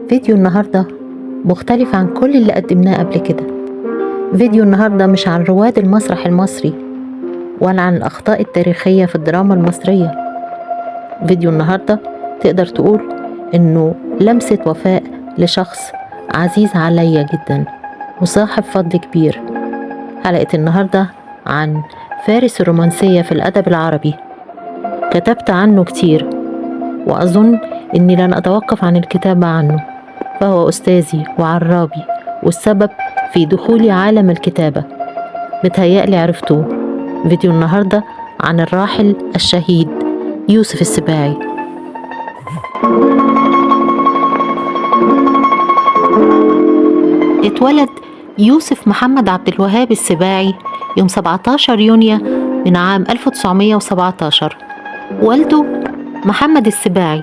فيديو النهاردة مختلف عن كل اللي قدمناه قبل كده. فيديو النهاردة مش عن رواد المسرح المصري ولا عن الأخطاء التاريخية في الدراما المصرية. فيديو النهاردة تقدر تقول إنه لمسة وفاء لشخص عزيز عليا جدا وصاحب فضل كبير. حلقة النهاردة عن فارس الرومانسية في الأدب العربي. كتبت عنه كتير وأظن إني لن أتوقف عن الكتابة عنه، فهو أستاذي وعرابي والسبب في دخولي عالم الكتابة. متهيألي عرفتوه. فيديو النهاردة عن الراحل الشهيد يوسف السباعي. اتولد يوسف محمد عبد الوهاب السباعي يوم 17 يونيو من عام 1917. والده محمد السباعي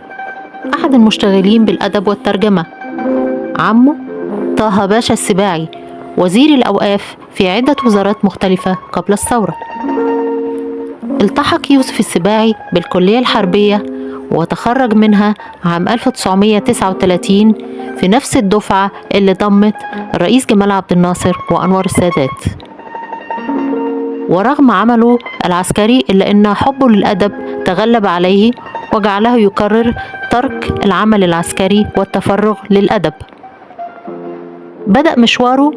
أحد المشتغلين بالأدب والترجمة. عمه طه باشا السباعي وزير الأوقاف في عدة وزارات مختلفة قبل الثورة. التحق يوسف السباعي بالكلية الحربية وتخرج منها عام 1939 في نفس الدفعة اللي ضمت الرئيس جمال عبد الناصر وأنور السادات. ورغم عمله العسكري إلا أن حبه للأدب تغلب عليه وجعله يقرر ترك العمل العسكري والتفرغ للأدب. بدأ مشواره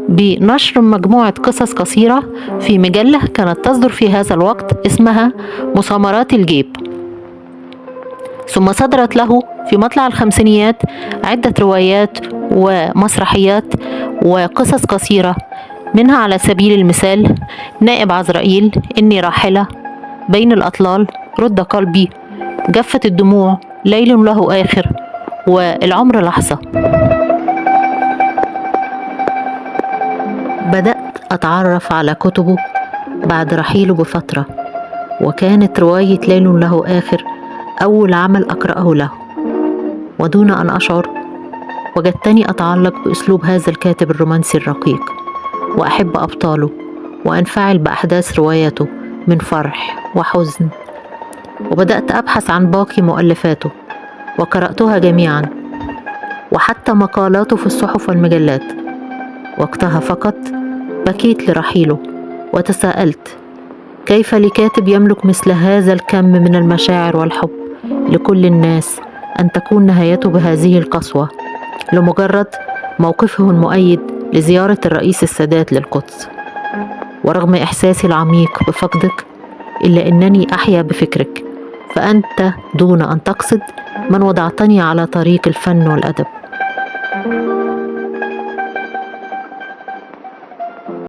بنشر مجموعة قصص قصيرة في مجلة كانت تصدر في هذا الوقت اسمها مسامرات الجيب. ثم صدرت له في مطلع الخمسينيات عدة روايات ومسرحيات وقصص قصيرة، منها على سبيل المثال نائب عزرائيل، إني راحلة، بين الأطلال، رد قلبي، جفت الدموع، ليل له آخر، والعمر لحظة. بدأت أتعرف على كتبه بعد رحيله بفترة، وكانت رواية ليل له آخر أول عمل أقرأه له، ودون أن أشعر وجدتني أتعلق بأسلوب هذا الكاتب الرومانسي الرقيق، وأحب أبطاله وأنفعل بأحداث رواياته من فرح وحزن. وبدأت أبحث عن باقي مؤلفاته وقرأتها جميعا، وحتى مقالاته في الصحف والمجلات. وقتها فقط بكيت لرحيله وتساءلت كيف لكاتب يملك مثل هذا الكم من المشاعر والحب لكل الناس أن تكون نهايته بهذه القسوة لمجرد موقفه المؤيد لزيارة الرئيس السادات للقدس. ورغم إحساسي العميق بفقدك إلا أنني أحيا بفكرك، فأنت دون أن تقصد من وضعتني على طريق الفن والأدب.